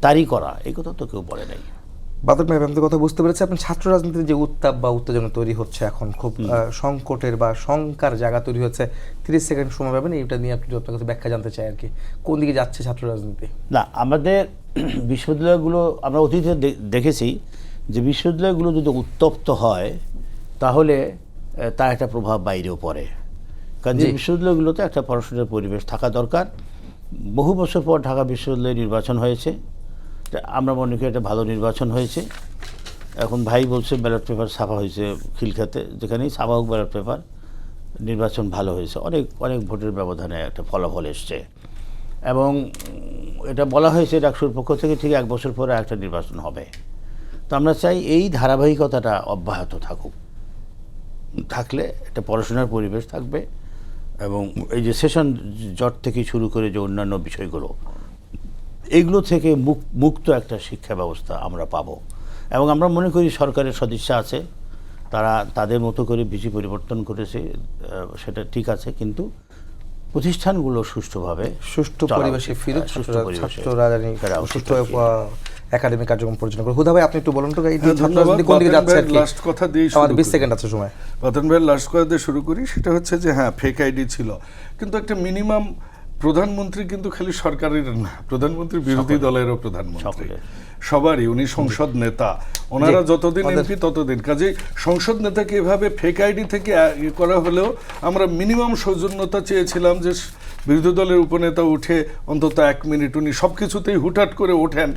তারই করা, এই কথা তো কেউ বলে নাই। বাদল ভাই, আমি কথা বুঝতে পেরেছি। আপনি ছাত্র রাজনীতির যে উত্তাপ বা উত্তেজনা তৈরি হচ্ছে এখন, খুব সংকটের বা শঙ্কার জায়গা তৈরি হচ্ছে, 30 সেকেন্ড সময় পাবেন, এটা নিয়ে আপনি আপনার কাছে ব্যাখ্যা জানতে চাই আর কি, কোন দিকে যাচ্ছে ছাত্র রাজনীতি? না, আমাদের বিশ্ববিদ্যালয়গুলো আমরা অতীতে দেখেছি যে বিশ্ববিদ্যালয়গুলো যদি উত্তপ্ত হয় তাহলে তার একটা প্রভাব বাইরেও পড়ে। কারণ যে বিশ্ববিদ্যালয়গুলোতে একটা পড়াশোনার পরিবেশ থাকা দরকার। বহু বছর পর ঢাকা বিশ্ববিদ্যালয়ে নির্বাচন হয়েছে, আমরা মনে করি একটা ভালো নির্বাচন হয়েছে। এখন ভাই বলছে ব্যালট পেপার ছাপা হয়েছে খিলখাতে, যেখানেই ছাপা হোক ব্যালট পেপার, নির্বাচন ভালো হয়েছে, অনেক অনেক ভোটের ব্যবধানে একটা ফলাফল এসছে। এবং এটা বলা হয়েছে ডাকসুর পক্ষ থেকে ঠিক 1 বছর পরে একটা নির্বাচন হবে। তো আমরা চাই এই ধারাবাহিকতাটা অব্যাহত থাকুক, থাকলে একটা পড়াশোনার পরিবেশ থাকবে এবং এই যে সেশন জট থেকে শুরু করে যে অন্যান্য বিষয়গুলো, এগুলো থেকে মুক্ত একটা শিক্ষা ব্যবস্থা আমরা পাবো। এবং আমরা মনে করি সরকারের সদিচ্ছা আছে, তারা তাদের মতো করে ভিসি পরিবর্তন করেছে, সেটা ঠিক আছে, কিন্তু প্রতিষ্ঠানগুলো সুষ্ঠুভাবে সুষ্ঠু পরিবেশে ফিরুক, ছাত্ররা জানি সুষ্ঠু সুষ্ঠু একাডেমিক কার্যক্রম পরিচালনা করে। হুদা ভাই, আপনি একটু বলুন তো এই ছাত্র ধন্যবাদ। রাজনীতি কোন দিকে যাচ্ছে আর কি? লাস্ট কথা দিয়ে আমাদের 20 সেকেন্ড আছে সময়। বাদন ভাইয়ের লাস্ট কথা দিয়ে শুরু করি, সেটা হচ্ছে যে হ্যাঁ, ফেক আইডি ছিল, কিন্তু একটা মিনিমাম প্রধানমন্ত্রী কিন্তু খালি সরকারের না, প্রধানমন্ত্রী বিরোধী দলেরও প্রধানমন্ত্রী, সবারই, উনি সংসদ নেতা, ওনারা যতদিন এমপি ততদিন। কাজেই সংসদ নেতাকে এভাবে ফেক আইডি থেকে করা হলেও আমরা মিনিমাম সৌজন্যতা চেয়েছিলাম যে বিরোধী দলের উপনেতা উঠে অন্তত 1 মিনিট, উনি সবকিছুতেই হুটহাট করে ওঠেন,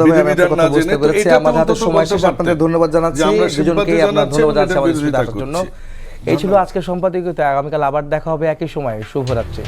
বিধিবিধান না জেনে। তো এটা আমাদের সময় শেষ, আপনাদের ধন্যবাদ জানাচ্ছি দুজনকে, আপনাদের ধন্যবাদ জানাচ্ছি আমাদের সাথে আসার জন্য। এই ছিল আজকের সম্পাদকীয়তে। আগামীকাল আবার দেখা হবে একই সময়ে। শুভরাত্রি।